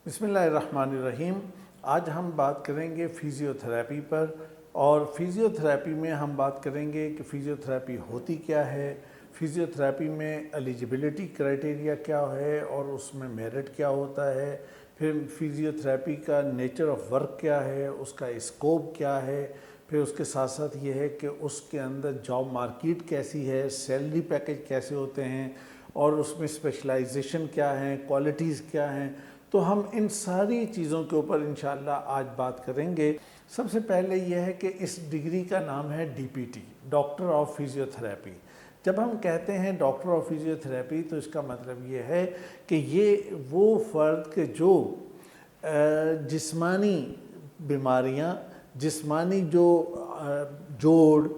بسم اللہ الرحمن الرحیم۔ آج ہم بات کریں گے فزیوتھراپی پر، اور فزیوتھراپی میں ہم بات کریں گے کہ فزیوتھراپی ہوتی کیا ہے، فزیوتھراپی میں ایلیجبلٹی کرائٹیریا کیا ہے اور اس میں میرٹ کیا ہوتا ہے، پھر فزیوتھراپی کا نیچر آف ورک کیا ہے، اس کا اسکوپ کیا ہے، پھر اس کے ساتھ ساتھ یہ ہے کہ اس کے اندر جاب مارکیٹ کیسی ہے، سیلری پیکج کیسے ہوتے ہیں، اور اس میں اسپیشلائزیشن کیا ہیں، کوالٹیز کیا ہیں۔ تو ہم ان ساری چیزوں کے اوپر انشاءاللہ آج بات کریں گے۔ سب سے پہلے یہ ہے کہ اس ڈگری کا نام ہے D P T, doctor of physiotherapy. جب ہم کہتے ہیں ڈاکٹر آف فزیوتھراپی تو اس کا مطلب یہ ہے کہ یہ وہ فرد کے جو جسمانی بیماریاں، جسمانی جو جوڑ،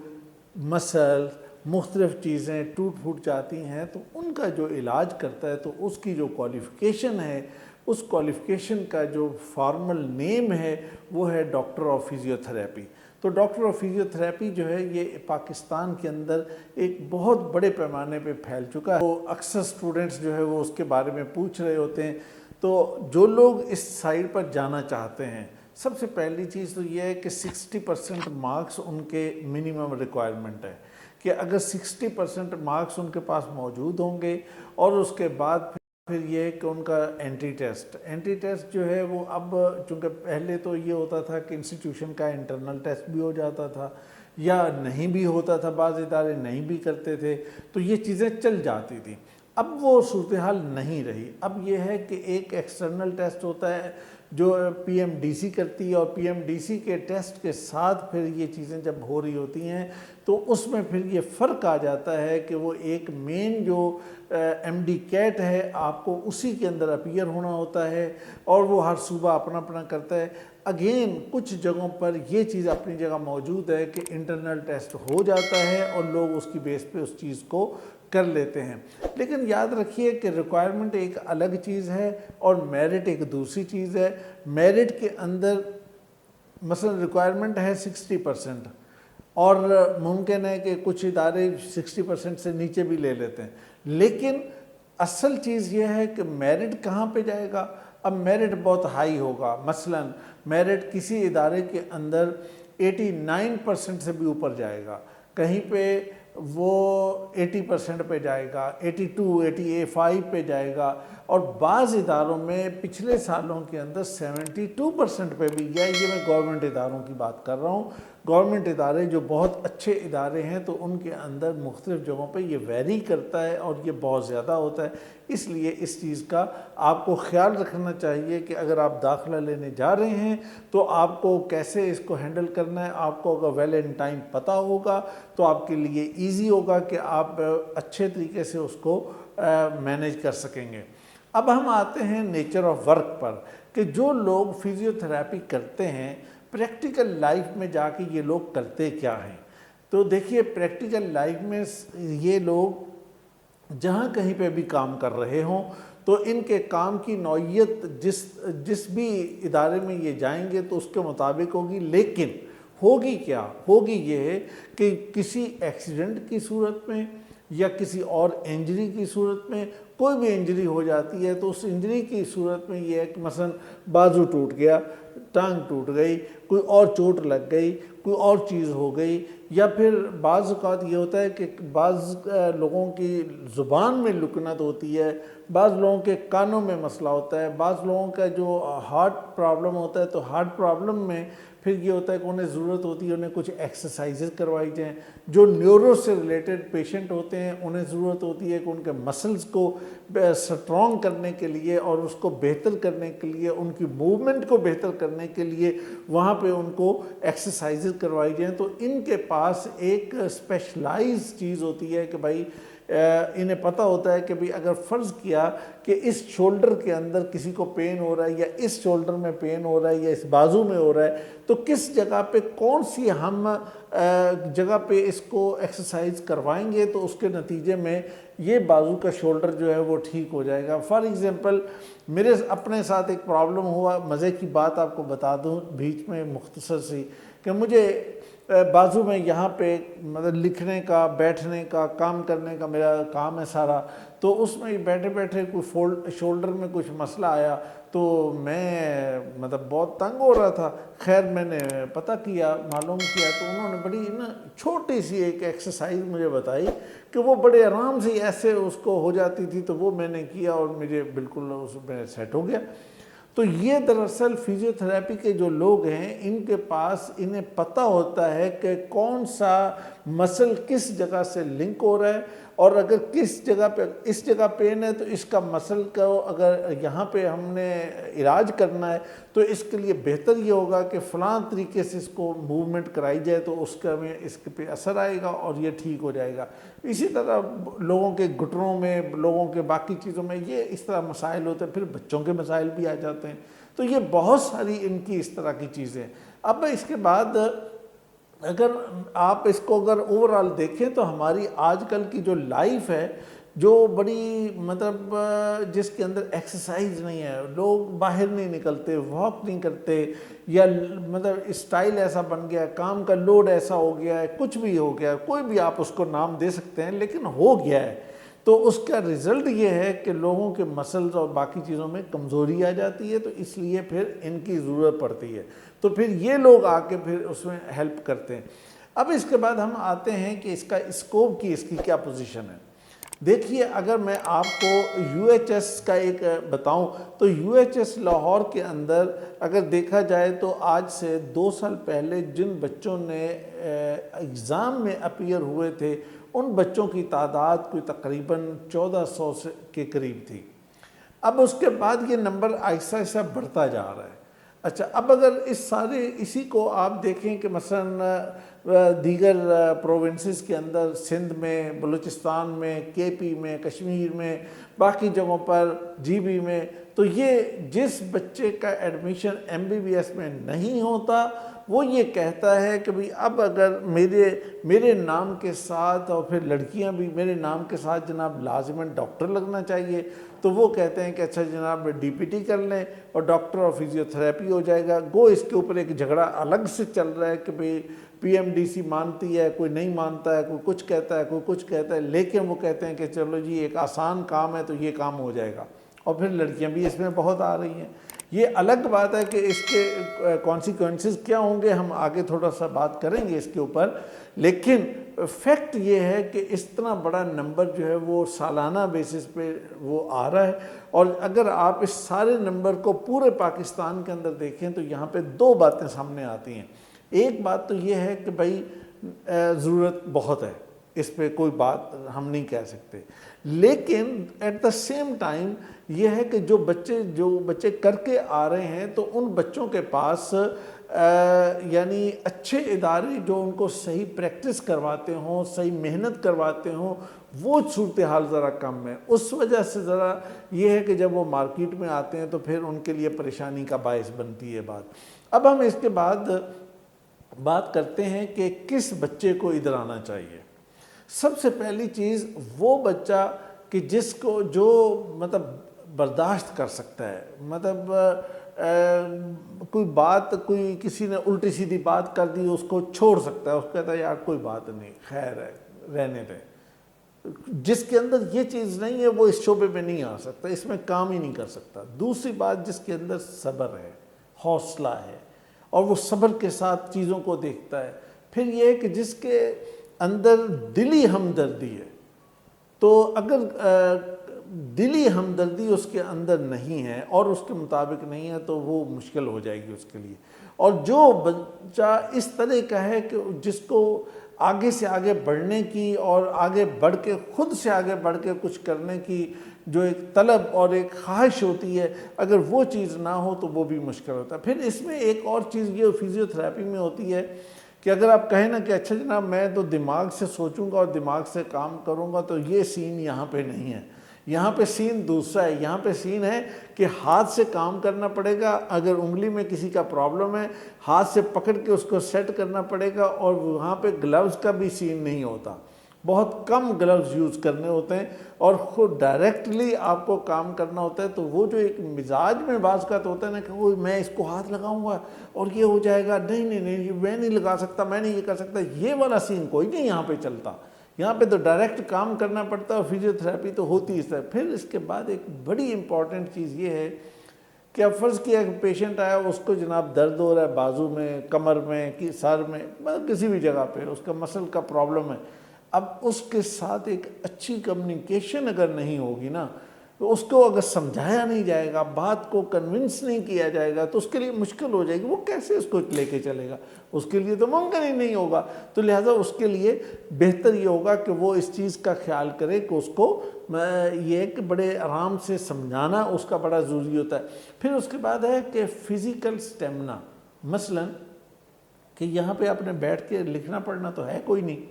مسل، مختلف چیزیں ٹوٹ پھوٹ جاتی ہیں تو ان کا جو علاج کرتا ہے، تو اس کی جو کوالیفیکیشن ہے، اس کوالیفیکیشن کا جو فارمل نیم ہے وہ ہے ڈاکٹر آف فزیوتھراپی۔ تو ڈاکٹر آف فزیوتھراپی جو ہے یہ پاکستان کے اندر ایک بہت بڑے پیمانے پہ پھیل چکا ہے۔ تو اکثر سٹوڈنٹس جو ہے وہ اس کے بارے میں پوچھ رہے ہوتے ہیں۔ تو جو لوگ اس سائڈ پر جانا چاہتے ہیں، سب سے پہلی چیز تو یہ ہے کہ 60% مارکس ان کے منیمم ریکوائرمنٹ ہے، کہ اگر 60% مارکس ان کے پاس موجود ہوں گے، اور اس کے بعد پھر یہ ہے کہ ان کا انٹری ٹیسٹ جو ہے وہ اب چونکہ پہلے تو یہ ہوتا تھا کہ انسٹیٹیوشن کا انٹرنل ٹیسٹ بھی ہو جاتا تھا یا نہیں بھی ہوتا تھا، بعض ادارے نہیں بھی کرتے تھے، تو یہ چیزیں چل جاتی تھیں۔ اب وہ صورتحال نہیں رہی۔ اب یہ ہے کہ ایک ایکسٹرنل ٹیسٹ ہوتا ہے جو پی ایم ڈی سی کرتی ہے، اور پی ایم ڈی سی کے ٹیسٹ کے ساتھ پھر یہ چیزیں جب ہو رہی ہوتی ہیں تو اس میں پھر یہ فرق آ جاتا ہے کہ وہ ایک مین جو ایم ڈی کیٹ ہے، آپ کو اسی کے اندر اپیئر ہونا ہوتا ہے، اور وہ ہر صوبہ اپنا اپنا کرتا ہے۔ اگین کچھ جگہوں پر یہ چیز اپنی جگہ موجود ہے کہ انٹرنل ٹیسٹ ہو جاتا ہے اور لوگ اس کی بیس پہ اس چیز کو کر لیتے ہیں۔ لیکن یاد رکھیے کہ ریکوائرمنٹ ایک الگ چیز ہے اور میرٹ ایک دوسری چیز ہے۔ میرٹ کے اندر مثلا ریکوائرمنٹ ہے 60%، اور ممکن ہے کہ کچھ ادارے 60% سے نیچے بھی لے لیتے ہیں، لیکن اصل چیز یہ ہے کہ میرٹ کہاں پہ جائے گا۔ اب میرٹ بہت ہائی ہوگا، مثلا میرٹ کسی ادارے کے اندر 89% سے بھی اوپر جائے گا، کہیں پہ وہ 80% پہ جائے گا، 82، 85 پہ جائے گا، اور بعض اداروں میں پچھلے سالوں کے اندر 72% پہ بھی گیا۔ یہ میں گورنمنٹ اداروں کی بات کر رہا ہوں۔ گورنمنٹ ادارے جو بہت اچھے ادارے ہیں تو ان کے اندر مختلف جگہوں پہ یہ ویری کرتا ہے اور یہ بہت زیادہ ہوتا ہے۔ اس لیے اس چیز کا آپ کو خیال رکھنا چاہیے کہ اگر آپ داخلہ لینے جا رہے ہیں تو آپ کو کیسے اس کو ہینڈل کرنا ہے۔ آپ کو اگر ویل ان ٹائم پتہ ہوگا تو آپ کے لیے ایزی ہوگا کہ آپ اچھے طریقے سے اس کو مینیج کر سکیں گے۔ اب ہم آتے ہیں نیچر آف ورک پر، کہ جو لوگ فزیوتھراپی کرتے ہیں پریکٹیکل لائف میں جا کے یہ لوگ کرتے کیا ہیں۔ تو دیکھیے پریکٹیکل لائف میں یہ لوگ جہاں کہیں پہ بھی کام کر رہے ہوں تو ان کے کام کی نوعیت جس بھی ادارے میں یہ جائیں گے تو اس کے مطابق ہوگی، لیکن ہوگی کیا؟ ہوگی یہ کہ کسی ایکسیڈنٹ کی صورت میں یا کسی اور انجری کی صورت میں، کوئی بھی انجری ہو جاتی ہے تو اس انجری کی صورت میں یہ ہے کہ مثلا بازو ٹوٹ گیا، ٹانگ ٹوٹ گئی، کوئی اور چوٹ لگ گئی، کوئی اور چیز ہو گئی، یا پھر بعض اوقات یہ ہوتا ہے کہ بعض لوگوں کی زبان میں لکنت ہوتی ہے، بعض لوگوں کے کانوں میں مسئلہ ہوتا ہے، بعض لوگوں کا جو ہارٹ پرابلم ہوتا ہے تو ہارٹ پرابلم میں پھر یہ ہوتا ہے کہ انہیں ضرورت ہوتی ہے انہیں کچھ ایکسرسائزز کروائی جائیں۔ جو نیورو سے ریلیٹڈ پیشنٹ ہوتے ہیں انہیں ضرورت ہوتی ہے کہ ان کے مسلز کو سٹرونگ کرنے کے لیے اور اس کو بہتر کرنے کے لیے، ان کی موومنٹ کو بہتر کرنے کے لیے وہاں پہ ان کو ایکسرسائزز کروائی جائیں۔ تو ان کے پاس ایک اسپیشلائز چیز ہوتی ہے کہ بھائی انہیں پتہ ہوتا ہے کہ بھئی اگر فرض کیا کہ اس شولڈر کے اندر کسی کو پین ہو رہا ہے، یا اس شولڈر میں پین ہو رہا ہے، یا اس بازو میں ہو رہا ہے، تو کس جگہ پہ کون سی ہم جگہ پہ اس کو ایکسرسائز کروائیں گے تو اس کے نتیجے میں یہ بازو کا شولڈر جو ہے وہ ٹھیک ہو جائے گا۔ فار ایگزامپل میرے اپنے ساتھ ایک پرابلم ہوا، مزے کی بات آپ کو بتا دوں بیچ میں مختصر سی، کہ مجھے بازو میں یہاں پہ مطلب لکھنے کا، بیٹھنے کا، کام کرنے کا میرا کام ہے سارا، تو اس میں بیٹھے بیٹھے کوئی شولڈر میں کچھ مسئلہ آیا تو میں مطلب بہت تنگ ہو رہا تھا۔ خیر میں نے پتہ کیا، معلوم کیا، تو انہوں نے بڑی چھوٹی سی ایک ایکسرسائز مجھے بتائی کہ وہ بڑے آرام سے ایسے اس کو ہو جاتی تھی، تو وہ میں نے کیا اور مجھے بالکل اس میں سیٹ ہو گیا۔ تو یہ دراصل فزیوتھراپی کے جو لوگ ہیں ان کے پاس انہیں پتہ ہوتا ہے کہ کون سا مسل کس جگہ سے لنک ہو رہا ہے، اور اگر کس جگہ پہ اس جگہ پین ہے تو اس کا مسل کو اگر یہاں پہ ہم نے علاج کرنا ہے تو اس کے لیے بہتر یہ ہوگا کہ فلاں طریقے سے اس کو موومنٹ کرائی جائے تو اس کا میں اس پہ اثر آئے گا اور یہ ٹھیک ہو جائے گا۔ اسی طرح لوگوں کے گھٹنوں میں، لوگوں کے باقی چیزوں میں یہ اس طرح مسائل ہوتے ہیں، پھر بچوں کے مسائل بھی آ جاتے ہیں۔ تو یہ بہت ساری ان کی اس طرح کی چیزیں۔ اب اس کے بعد اگر آپ اس کو اگر اوورآل دیکھیں تو ہماری آج کل کی جو لائف ہے، جو بڑی مطلب جس کے اندر ایکسرسائز نہیں ہے، لوگ باہر نہیں نکلتے، واک نہیں کرتے، یا مطلب اسٹائل ایسا بن گیا ہے، کام کا لوڈ ایسا ہو گیا ہے، کچھ بھی ہو گیا ہے، کوئی بھی آپ اس کو نام دے سکتے ہیں، لیکن ہو گیا ہے، تو اس کا رزلٹ یہ ہے کہ لوگوں کے مسلز اور باقی چیزوں میں کمزوری آ جاتی ہے، تو اس لیے پھر ان کی ضرورت پڑتی ہے، تو پھر یہ لوگ آ کے پھر اس میں ہیلپ کرتے ہیں۔ اب اس کے بعد ہم آتے ہیں کہ اس کا اسکوپ کی، اس کی کیا پوزیشن ہے۔ دیکھیے اگر میں آپ کو یو ایچ ایس کا ایک بتاؤں تو یو ایچ ایس لاہور کے اندر اگر دیکھا جائے تو آج سے 2 سال پہلے جن بچوں نے ایگزام میں اپیئر ہوئے تھے ان بچوں کی تعداد کوئی تقریباً 1400 کے قریب تھی۔ اب اس کے بعد یہ نمبر آہستہ آہستہ بڑھتا جا رہا ہے۔ اچھا، اب اگر اسی کو آپ دیکھیں کہ مثلا دیگر پروونسز کے اندر، سندھ میں، بلوچستان میں، کے پی میں، کشمیر میں، باقی جگہوں پر جی بی میں، تو یہ جس بچے کا admission M B B S میں نہیں ہوتا وہ یہ کہتا ہے کہ بھئی اب اگر میرے نام کے ساتھ، اور پھر لڑکیاں بھی میرے نام کے ساتھ جناب لازماً ڈاکٹر لگنا چاہیے، تو وہ کہتے ہیں کہ اچھا جناب ڈی پی ٹی کر لیں اور ڈاکٹر اور فزیوتھراپی ہو جائے گا۔ گو اس کے اوپر ایک جھگڑا الگ سے چل رہا ہے کہ بھئی پی ایم ڈی سی مانتی ہے، کوئی نہیں مانتا ہے، کوئی کچھ کہتا ہے، کوئی کچھ کہتا ہے، لیکن وہ کہتے ہیں کہ چلو جی ایک آسان کام ہے تو یہ کام ہو جائے گا، اور پھر لڑکیاں بھی اس میں بہت آ رہی ہیں۔ یہ الگ بات ہے کہ اس کے کانسیکوینسز کیا ہوں گے، ہم آگے تھوڑا سا بات کریں گے اس کے اوپر، لیکن فیکٹ یہ ہے کہ اس طرح بڑا نمبر جو ہے وہ سالانہ بیسس پہ وہ آ رہا ہے، اور اگر آپ اس سارے نمبر کو پورے پاکستان کے اندر دیکھیں تو یہاں پہ 2 باتیں سامنے آتی ہیں۔ ایک بات تو یہ ہے کہ بھائی ضرورت بہت ہے، اس پہ کوئی بات ہم نہیں کہہ سکتے، لیکن ایٹ دا سیم ٹائم یہ ہے کہ جو بچے کر کے آ رہے ہیں تو ان بچوں کے پاس یعنی اچھے ادارے جو ان کو صحیح پریکٹس کرواتے ہوں، صحیح محنت کرواتے ہوں، وہ صورتحال ذرا کم ہے۔ اس وجہ سے ذرا یہ ہے کہ جب وہ مارکیٹ میں آتے ہیں تو پھر ان کے لیے پریشانی کا باعث بنتی ہے بات۔ اب ہم اس کے بعد بات کرتے ہیں کہ کس بچے کو ادھر آنا چاہیے۔ سب سے پہلی چیز وہ بچہ کہ جس کو جو مطلب برداشت کر سکتا ہے، مطلب کوئی کسی نے الٹی سیدھی بات کر دی اس کو چھوڑ سکتا ہے، اس کہتا ہے یار کوئی بات نہیں، خیر ہے، رہنے دیں۔ جس کے اندر یہ چیز نہیں ہے وہ اس شعبے میں نہیں آ سکتا، اس میں کام ہی نہیں کر سکتا۔ دوسری بات، جس کے اندر صبر ہے، حوصلہ ہے، اور وہ صبر کے ساتھ چیزوں کو دیکھتا ہے۔ پھر یہ ہے کہ جس کے اندر دلی ہمدردی ہے، تو اگر دلی ہمدردی اس کے اندر نہیں ہے اور اس کے مطابق نہیں ہے تو وہ مشکل ہو جائے گی اس کے لیے۔ اور جو بچہ اس طرح کا ہے کہ جس کو آگے سے آگے بڑھنے کی اور آگے بڑھ کے خود سے آگے بڑھ کے کچھ کرنے کی جو ایک طلب اور ایک خواہش ہوتی ہے، اگر وہ چیز نہ ہو تو وہ بھی مشکل ہوتا ہے۔ پھر اس میں ایک اور چیز یہ فزیوتھراپی میں ہوتی ہے کہ اگر آپ کہیں نا کہ اچھا جناب میں تو دماغ سے سوچوں گا اور دماغ سے کام کروں گا، تو یہ سین یہاں پہ نہیں ہے۔ یہاں پہ سین دوسرا ہے۔ یہاں پہ سین ہے کہ ہاتھ سے کام کرنا پڑے گا، اگر انگلی میں کسی کا پرابلم ہے ہاتھ سے پکڑ کے اس کو سیٹ کرنا پڑے گا، اور وہاں پہ گلوز کا بھی سین نہیں ہوتا۔ بہت کم گلوز یوز کرنے ہوتے ہیں اور خود ڈائریکٹلی آپ کو کام کرنا ہوتا ہے. تو وہ جو ایک مزاج میں بعض کا تو ہوتا ہے نا کہ وہ میں اس کو ہاتھ لگاؤں گا اور یہ ہو جائے گا, نہیں نہیں نہیں میں نہیں لگا سکتا, میں نہیں یہ کر سکتا, یہ والا سین کوئی نہیں یہاں پہ چلتا. یہاں پہ تو ڈائریکٹ کام کرنا پڑتا ہے اور فزیوتھراپی تو ہوتی اس طرح. پھر اس کے بعد ایک بڑی امپورٹنٹ چیز یہ ہے کہ اب فرض کیا ایک پیشنٹ آیا, اس کو جناب درد ہو رہا ہے بازو میں, کمر میں, سر میں, کسی بھی جگہ پہ اس کا مسل کا پرابلم ہے. اب اس کے ساتھ ایک اچھی کمیونیکیشن اگر نہیں ہوگی نا, تو اس کو اگر سمجھایا نہیں جائے گا, بات کو کنونس نہیں کیا جائے گا, تو اس کے لیے مشکل ہو جائے گی. وہ کیسے اس کو لے کے چلے گا؟ اس کے لیے تو ممکن ہی نہیں ہوگا. تو لہٰذا اس کے لیے بہتر یہ ہوگا کہ وہ اس چیز کا خیال کرے کہ اس کو یہ کہ بڑے آرام سے سمجھانا اس کا بڑا ضروری ہوتا ہے. پھر اس کے بعد ہے کہ فزیکل سٹیمنا, مثلاً کہ یہاں پہ آپ نے بیٹھ کے لکھنا پڑھنا تو ہے کوئی نہیں,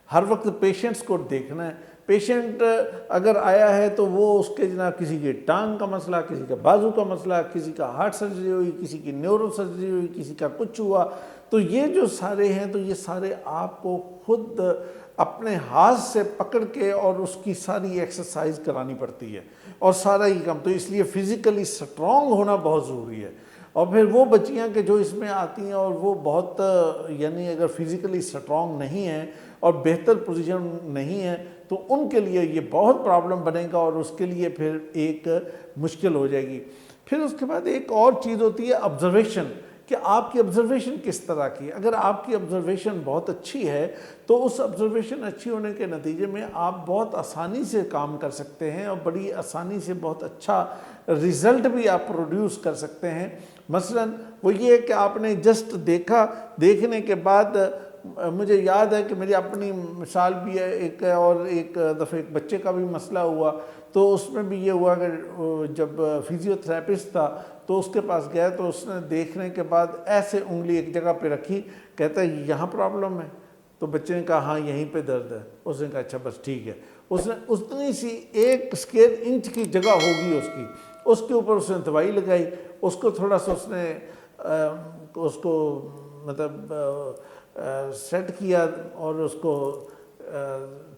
ہر وقت پیشنٹس کو دیکھنا ہے. پیشنٹ اگر آیا ہے تو وہ اس کے جناب کسی کی ٹانگ کا مسئلہ, کسی کا بازو کا مسئلہ, کسی کا ہارٹ سرجری ہوئی, کسی کی نیورو سرجری ہوئی, کسی کا کچھ ہوا, تو یہ جو سارے ہیں تو یہ سارے آپ کو خود اپنے ہاتھ سے پکڑ کے اور اس کی ساری ایکسرسائز کرانی پڑتی ہے اور سارا ہی کام. تو اس لیے فزیکلی سٹرونگ ہونا بہت ضروری ہے. اور پھر وہ بچیاں کہ جو اس میں آتی ہیں اور وہ بہت یعنی اگر فزیکلی سٹرونگ نہیں ہیں اور بہتر پوزیشن نہیں ہے تو ان کے لیے یہ بہت پرابلم بنے گا اور اس کے لیے پھر ایک مشکل ہو جائے گی. پھر اس کے بعد ایک اور چیز ہوتی ہے آبزرویشن, کہ آپ کی آبزرویشن کس طرح کی ہے. اگر آپ کی آبزرویشن بہت اچھی ہے تو اس آبزرویشن اچھی ہونے کے نتیجے میں آپ بہت آسانی سے کام کر سکتے ہیں اور بڑی آسانی سے بہت اچھا رزلٹ بھی آپ پروڈیوس کر سکتے ہیں. مثلاً وہ یہ ہے کہ آپ نے جسٹ دیکھا, دیکھنے کے بعد مجھے یاد ہے کہ میری اپنی مثال بھی ہے ایک, اور ایک دفعہ ایک بچے کا بھی مسئلہ ہوا, تو اس میں بھی یہ ہوا کہ جب فزیوتھراپسٹ تھا تو اس کے پاس گیا تو اس نے دیکھنے کے بعد ایسے انگلی ایک جگہ پہ رکھی, کہتا ہے یہاں پرابلم ہے. تو بچے نے کہا ہاں یہیں پہ درد ہے. اس نے کہا اچھا بس ٹھیک ہے. اس نے اتنی سی 1 اسکوائر انچ کی جگہ ہوگی اس کی, اس کے اوپر اس نے دوائی لگائی, اس کو تھوڑا سا اس نے اس کو مطلب سیٹ کیا اور اس کو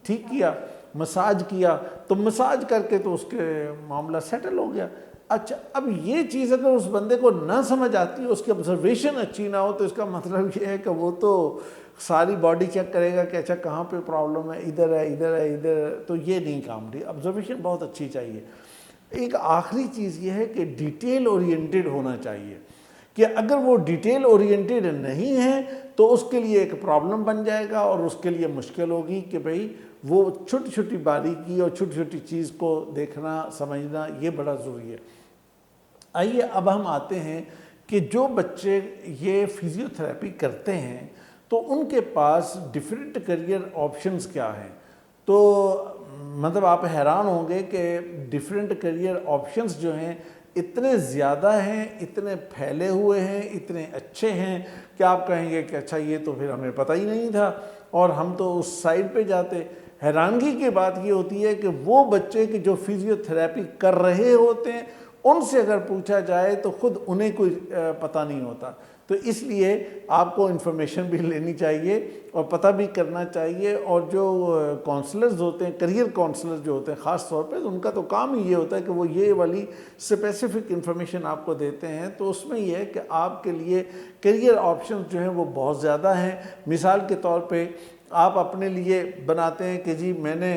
ٹھیک کیا, مساج کیا, تو مساج کر کے تو اس کے معاملہ سیٹل ہو گیا. اچھا اب یہ چیز اگر اس بندے کو نہ سمجھ آتی, اس کی آبزرویشن اچھی نہ ہو, تو اس کا مطلب یہ ہے کہ وہ تو ساری باڈی چیک کرے گا کہ اچھا کہاں پہ پرابلم ہے, ادھر ہے, ادھر ہے, ادھر ہے, تو یہ نہیں کام رہی. آبزرویشن بہت اچھی چاہیے. ایک آخری چیز یہ ہے کہ ڈیٹیل اورینٹیڈ ہونا چاہیے, کہ اگر وہ ڈیٹیل اورینٹیڈ نہیں ہے تو اس کے لیے ایک پرابلم بن جائے گا اور اس کے لیے مشکل ہوگی کہ بھئی وہ چھوٹی چھوٹی باریکی اور چھوٹی چھوٹی چیز کو دیکھنا سمجھنا یہ بڑا ضروری ہے. آئیے اب ہم آتے ہیں کہ جو بچے یہ فزیوتھراپی کرتے ہیں تو ان کے پاس ڈیفرنٹ کریئر آپشنز کیا ہیں. تو مطلب آپ حیران ہوں گے کہ ڈیفرنٹ کریئر آپشنز جو ہیں اتنے زیادہ ہیں, اتنے پھیلے ہوئے ہیں, اتنے اچھے ہیں کہ آپ کہیں گے کہ اچھا یہ تو پھر ہمیں پتہ ہی نہیں تھا اور ہم تو اس سائڈ پہ جاتے. حیرانگی کی بات یہ ہوتی ہے کہ وہ بچے کہ جو فزیوتھراپی کر رہے ہوتے ہیں ان سے اگر پوچھا جائے تو خود انہیں کوئی پتہ نہیں ہوتا. تو اس لیے آپ کو انفارمیشن بھی لینی چاہیے اور پتہ بھی کرنا چاہیے. اور جو کونسلرز ہوتے ہیں, کریئر کونسلرز جو ہوتے ہیں خاص طور پہ, ان کا تو کام ہی یہ ہوتا ہے کہ وہ یہ والی اسپیسیفک انفارمیشن آپ کو دیتے ہیں. تو اس میں یہ ہے کہ آپ کے لیے کریئر آپشنز جو ہیں وہ بہت زیادہ ہیں. مثال کے طور پہ آپ اپنے لیے بناتے ہیں کہ جی میں نے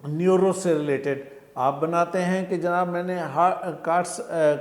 نیورو سے ریلیٹڈ, آپ بناتے ہیں کہ جناب میں نے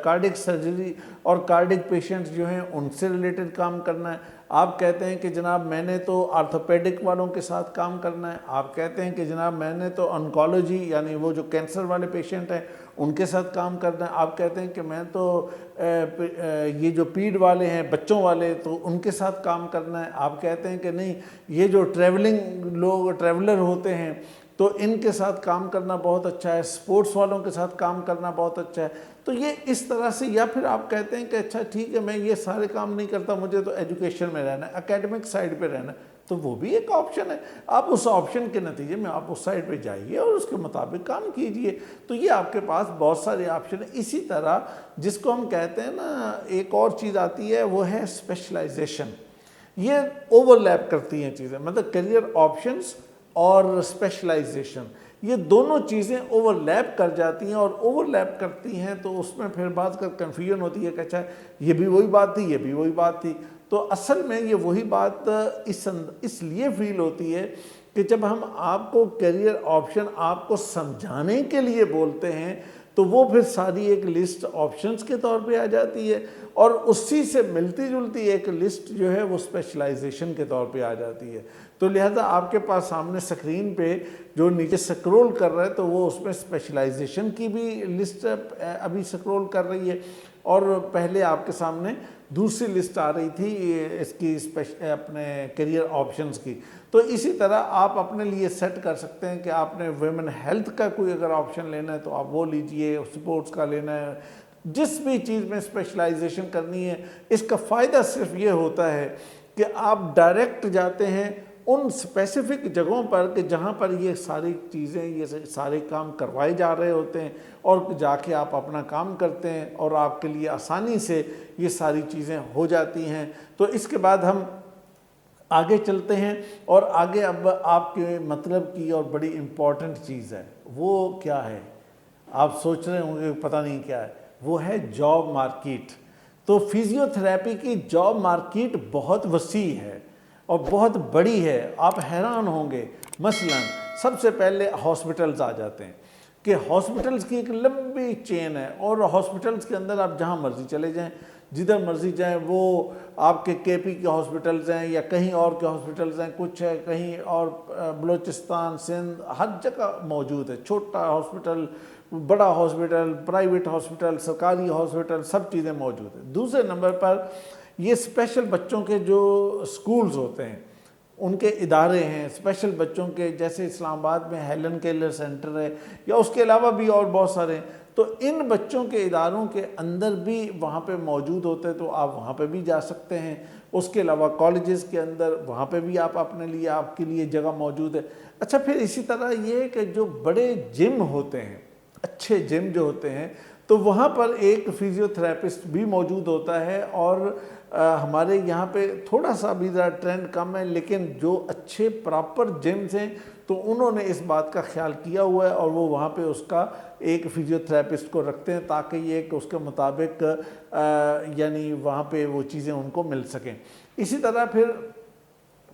کارڈک سرجری اور کارڈک پیشنٹس جو ہیں ان سے ریلیٹڈ کام کرنا ہے. آپ کہتے ہیں کہ جناب میں نے تو آرتھوپیڈک والوں کے ساتھ کام کرنا ہے. آپ کہتے ہیں کہ جناب میں نے تو انکالوجی یعنی وہ جو کینسر والے پیشنٹ ہیں ان کے ساتھ کام کرنا ہے. آپ کہتے ہیں کہ میں تو یہ جو پیڈ والے ہیں بچوں والے تو ان کے ساتھ کام کرنا ہے. آپ کہتے ہیں کہ نہیں یہ جو ٹریولر ہوتے ہیں تو ان کے ساتھ کام کرنا بہت اچھا ہے, سپورٹس والوں کے ساتھ کام کرنا بہت اچھا ہے. تو یہ اس طرح سے, یا پھر آپ کہتے ہیں کہ اچھا ٹھیک ہے میں یہ سارے کام نہیں کرتا, مجھے تو ایجوکیشن میں رہنا ہے, اکیڈمک سائڈ پہ رہنا ہے, تو وہ بھی ایک آپشن ہے. آپ اس آپشن کے نتیجے میں آپ اس سائڈ پہ جائیے اور اس کے مطابق کام کیجئے. تو یہ آپ کے پاس بہت سارے آپشن ہیں. اسی طرح جس کو ہم کہتے ہیں نا ایک اور چیز آتی ہے وہ ہے اسپیشلائزیشن. یہ اوور لیپ کرتی ہیں چیزیں, مطلب کریئر آپشنز اور اسپیشلائزیشن، یہ دونوں چیزیں اوور لیپ کر جاتی ہیں، اور اوور لیپ کرتی ہیں تو اس میں پھر بعض کا کنفیوژن ہوتی ہے کہ اچھا یہ بھی وہی بات تھی، یہ بھی وہی بات تھی. تو اصل میں یہ وہی بات اس لیے فیل ہوتی ہے کہ جب ہم آپ کو کیریئر آپشن آپ کو سمجھانے کے لیے بولتے ہیں تو وہ پھر ساری ایک لسٹ آپشنز کے طور پہ آ جاتی ہے، اور اسی سے ملتی جلتی ایک لسٹ جو ہے وہ اسپیشلائزیشن کے طور پہ آ جاتی ہے. تو لہذا آپ کے پاس سامنے سکرین پہ جو نیچے سکرول کر رہا ہے تو وہ اس میں اسپیشلائزیشن کی بھی لسٹ ابھی سکرول کر رہی ہے، اور پہلے آپ کے سامنے دوسری لسٹ آ رہی تھی اس کی اپنے کیریئر آپشنز کی. تو اسی طرح آپ اپنے لیے سیٹ کر سکتے ہیں کہ آپ نے ویمن ہیلتھ کا کوئی اگر آپشن لینا ہے تو آپ وہ لیجئے، سپورٹس کا لینا ہے، جس بھی چیز میں اسپیشلائزیشن کرنی ہے. اس کا فائدہ صرف یہ ہوتا ہے کہ آپ ڈائریکٹ جاتے ہیں ان اسپیسیفک جگہوں پر کہ جہاں پر یہ ساری چیزیں، یہ سارے کام کروائے جا رہے ہوتے ہیں، اور جا کے آپ اپنا کام کرتے ہیں اور آپ کے لیے آسانی سے یہ ساری چیزیں ہو جاتی ہیں. تو اس کے بعد ہم آگے چلتے ہیں، اور آگے اب آپ کے مطلب کی اور بڑی امپورٹنٹ چیز ہے، وہ کیا ہے؟ آپ سوچ رہے ہوں گے پتہ نہیں کیا ہے، وہ ہے جاب مارکیٹ. تو فزیو تھراپی کی جاب مارکیٹ بہت وسیع ہے اور بہت بڑی ہے، آپ حیران ہوں گے. مثلا سب سے پہلے ہاسپٹلز آ جاتے ہیں کہ ہاسپٹلز کی ایک لمبی چین ہے، اور ہاسپٹلز کے اندر آپ جہاں مرضی چلے جائیں، جدھر مرضی جائیں، وہ آپ کے پی کے ہاسپٹلز ہیں یا کہیں اور کے ہاسپٹلز ہیں، کچھ ہے کہیں اور بلوچستان، سندھ، ہر جگہ موجود ہے. چھوٹا ہاسپٹل، بڑا ہاسپٹل، پرائیویٹ ہاسپٹل، سرکاری ہاسپٹل، سب چیزیں موجود ہیں. دوسرے نمبر پر یہ اسپیشل بچوں کے جو سکولز ہوتے ہیں، ان کے ادارے ہیں اسپیشل بچوں کے، جیسے اسلام آباد میں ہیلن کیلر سینٹر ہے، یا اس کے علاوہ بھی اور بہت سارے ہیں. تو ان بچوں کے اداروں کے اندر بھی وہاں پہ موجود ہوتے ہیں، تو آپ وہاں پہ بھی جا سکتے ہیں. اس کے علاوہ کالجز کے اندر، وہاں پہ بھی آپ کے لیے جگہ موجود ہے. اچھا، پھر اسی طرح یہ کہ جو بڑے جم ہوتے ہیں، اچھے جم جو ہوتے ہیں، تو وہاں پر ایک فزیو تھراپسٹ بھی موجود ہوتا ہے. اور ہمارے یہاں پہ تھوڑا سا بھی ذرا ٹرینڈ کم ہے، لیکن جو اچھے پراپر جمز ہیں تو انہوں نے اس بات کا خیال کیا ہوا ہے، اور وہ وہاں پہ اس کا ایک فزیو تھراپسٹ کو رکھتے ہیں تاکہ یہ کہ اس کے مطابق یعنی وہاں پہ وہ چیزیں ان کو مل سکیں. اسی طرح پھر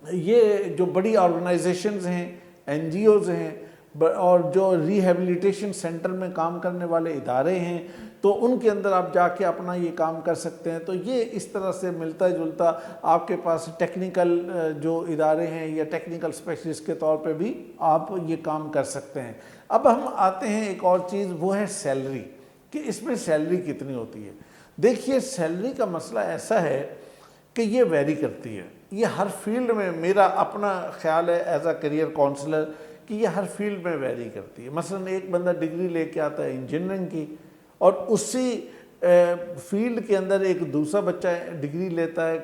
یہ جو بڑی آرگنائزیشنز ہیں، این جی اوز ہیں، اور جو ریہیبلیٹیشن سینٹر میں کام کرنے والے ادارے ہیں، تو ان کے اندر آپ جا کے اپنا یہ کام کر سکتے ہیں. تو یہ اس طرح سے ملتا جلتا آپ کے پاس ٹیکنیکل جو ادارے ہیں یا ٹیکنیکل اسپیشلسٹ کے طور پہ بھی آپ یہ کام کر سکتے ہیں. اب ہم آتے ہیں ایک اور چیز، وہ ہے سیلری، کہ اس میں سیلری کتنی ہوتی ہے. دیکھیے، سیلری کا مسئلہ ایسا ہے کہ یہ ویری کرتی ہے. یہ ہر فیلڈ میں، میرا اپنا خیال ہے ایز اے کیریئر کاؤنسلر کہ یہ ہر فیلڈ میں ویری کرتی ہے. مثلا ایک بندہ ڈگری لے کے آتا ہے انجینئرنگ کی، اور اسی فیلڈ کے اندر ایک دوسرا بچہ ڈگری لیتا ہے،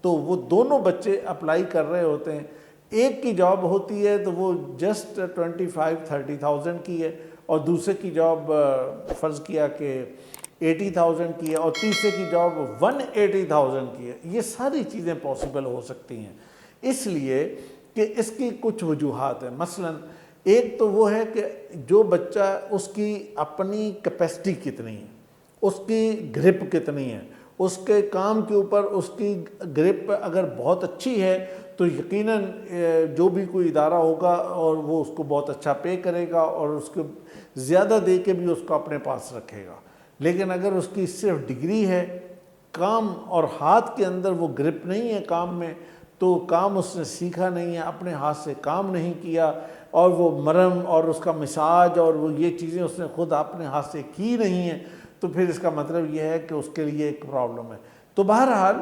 تو وہ دونوں بچے اپلائی کر رہے ہوتے ہیں. ایک کی جاب ہوتی ہے تو وہ جسٹ 25-30,000 کی ہے، اور دوسرے کی جاب فرض کیا کہ 80,000 کی ہے، اور تیسرے کی جاب 180,000 کی ہے. یہ ساری چیزیں پاسبل ہو سکتی ہیں اس لیے کہ اس کی کچھ وجوہات ہیں. مثلا ایک تو وہ ہے کہ جو بچہ، اس کی اپنی کیپیسٹی کتنی ہے، اس کی گرپ کتنی ہے، اس کے کام کے اوپر اس کی گرپ اگر بہت اچھی ہے تو یقیناً جو بھی کوئی ادارہ ہوگا اور وہ اس کو بہت اچھا پے کرے گا، اور اس کو زیادہ دے کے بھی اس کو اپنے پاس رکھے گا. لیکن اگر اس کی صرف ڈگری ہے، کام اور ہاتھ کے اندر وہ گرپ نہیں ہے کام میں، تو کام اس نے سیکھا نہیں ہے، اپنے ہاتھ سے کام نہیں کیا، اور وہ مرم اور اس کا مساج اور وہ یہ چیزیں اس نے خود اپنے ہاتھ سے کی نہیں ہیں، تو پھر اس کا مطلب یہ ہے کہ اس کے لیے ایک پرابلم ہے. تو بہرحال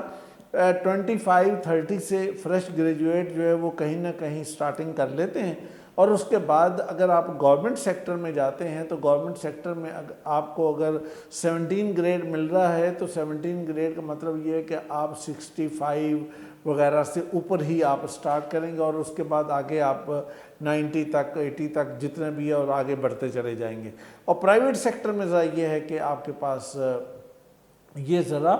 25-30 سے فریش گریجویٹ جو ہے وہ کہیں نہ کہیں سٹارٹنگ کر لیتے ہیں. اور اس کے بعد اگر آپ گورنمنٹ سیکٹر میں جاتے ہیں تو گورنمنٹ سیکٹر میں آپ کو اگر 17 گریڈ مل رہا ہے تو 17 گریڈ کا مطلب یہ ہے کہ آپ 65 وغیرہ سے اوپر ہی آپ سٹارٹ کریں گے، اور اس کے بعد آگے آپ 90 تک 80 تک جتنے بھی ہے اور آگے بڑھتے چلے جائیں گے. اور پرائیویٹ سیکٹر میں ذرا یہ ہے کہ آپ کے پاس یہ ذرا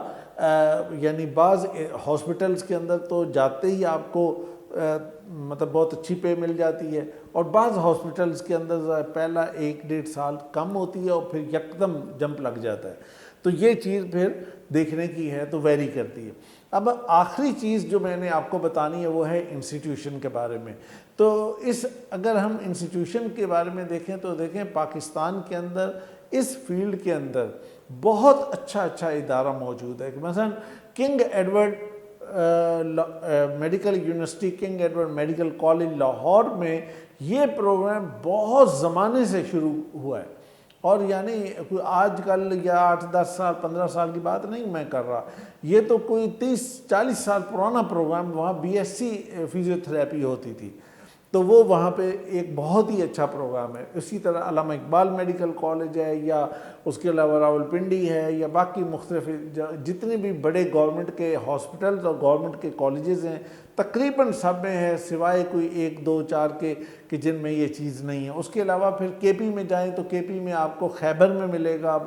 یعنی بعض ہاسپٹلز کے اندر تو جاتے ہی آپ کو مطلب بہت اچھی پے مل جاتی ہے، اور بعض ہاسپٹلس کے اندر پہلا 1-1.5 سال کم ہوتی ہے اور پھر یکدم جمپ لگ جاتا ہے. تو یہ چیز پھر دیکھنے کی ہے، تو ویری کرتی ہے. اب آخری چیز جو میں نے آپ کو بتانی ہے وہ ہے انسٹیٹیوشن کے بارے میں. تو اگر ہم انسٹیٹیوشن کے بارے میں دیکھیں تو دیکھیں پاکستان کے اندر اس فیلڈ کے اندر بہت اچھا ادارہ موجود ہے. مثلا king Edward medical university, king Edward medical college Lahore میں یہ پروگرام بہت زمانے سے شروع ہوا ہے، اور یعنی کوئی آج کل یا 8-10 سال 15 سال کی بات نہیں میں کر رہا، یہ تو کوئی 30-40 سال پرانا پروگرام. وہاں BSc فزیوتھراپی ہوتی تھی، تو وہ وہاں پہ ایک بہت ہی اچھا پروگرام ہے. اسی طرح علامہ اقبال میڈیکل کالج ہے، یا اس کے علاوہ راولپنڈی ہے، یا باقی مختلف جتنے بھی بڑے گورنمنٹ کے ہاسپٹلز اور گورنمنٹ کے کالجز ہیں تقریباً سب میں ہے، سوائے کوئی 1-2-4 کے کہ جن میں یہ چیز نہیں ہے. اس کے علاوہ پھر KP میں جائیں تو KP میں آپ کو خیبر میں ملے گا،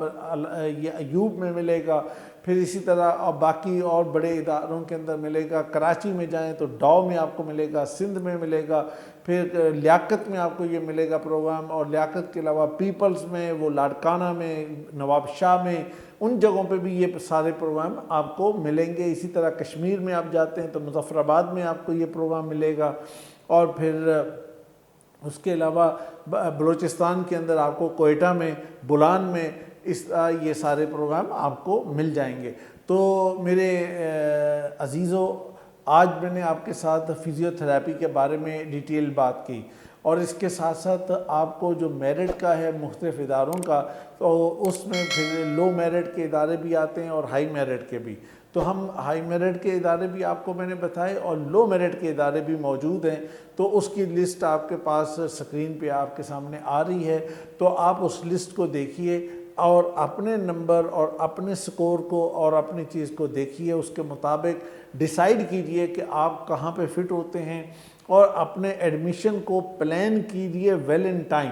یہ ایوب میں ملے گا، پھر اسی طرح اور باقی اور بڑے اداروں کے اندر ملے گا. کراچی میں جائیں تو ڈاؤ میں آپ کو ملے گا، سندھ میں ملے گا، پھر لیاقت میں آپ کو یہ ملے گا پروگرام، اور لیاقت کے علاوہ پیپلز میں، وہ لاڑکانہ میں، نواب شاہ میں، ان جگہوں پہ بھی یہ سارے پروگرام آپ کو ملیں گے. اسی طرح کشمیر میں آپ جاتے ہیں تو مظفر آباد میں آپ کو یہ پروگرام ملے گا، اور پھر اس کے علاوہ بلوچستان کے اندر آپ کو کوئٹہ میں، بولان میں یہ سارے پروگرام آپ کو مل جائیں گے. تو میرے عزیزو، آج میں نے آپ کے ساتھ فزیوتھراپی کے بارے میں ڈیٹیل بات کی، اور اس کے ساتھ ساتھ آپ کو جو میرٹ کا ہے مختلف اداروں کا، تو اس میں پھر لو میرٹ کے ادارے بھی آتے ہیں اور ہائی میرٹ کے بھی. تو ہم ہائی میرٹ کے ادارے بھی آپ کو میں نے بتائے، اور لو میرٹ کے ادارے بھی موجود ہیں. تو اس کی لسٹ آپ کے پاس سکرین پہ آپ کے سامنے آ رہی ہے، تو آپ اس لسٹ کو دیکھیے اور اپنے نمبر اور اپنے سکور کو اور اپنی چیز کو دیکھیے، اس کے مطابق ڈیسائیڈ کیجئے کہ آپ کہاں پہ فٹ ہوتے ہیں، اور اپنے ایڈمیشن کو پلان کیجئے ویل ان ٹائم.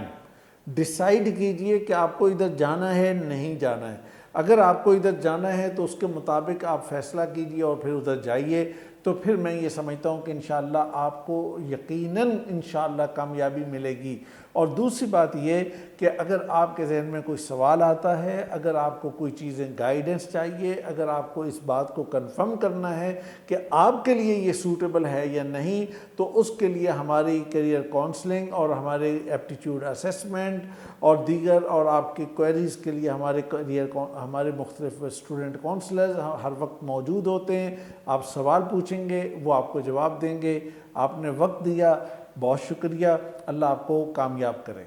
ڈیسائیڈ کیجئے کہ آپ کو ادھر جانا ہے نہیں جانا ہے. اگر آپ کو ادھر جانا ہے تو اس کے مطابق آپ فیصلہ کیجئے اور پھر ادھر جائیے. تو پھر میں یہ سمجھتا ہوں کہ انشاءاللہ آپ کو یقیناً انشاءاللہ کامیابی ملے گی. اور دوسری بات یہ کہ اگر آپ کے ذہن میں کوئی سوال آتا ہے، اگر آپ کو کوئی چیزیں گائیڈنس چاہیے، اگر آپ کو اس بات کو کنفرم کرنا ہے کہ آپ کے لیے یہ سوٹیبل ہے یا نہیں، تو اس کے لیے ہماری کیریئر کونسلنگ اور ہمارے ایپٹیٹیوڈ اسیسمنٹ اور دیگر اور آپ کی کوئریز کے لیے ہمارے مختلف اسٹوڈنٹ کونسلرز ہر وقت موجود ہوتے ہیں. آپ سوال پوچھیں گے، وہ آپ کو جواب دیں گے. آپ نے وقت دیا، بہت شکریہ. اللہ آپ کو کامیاب کرے.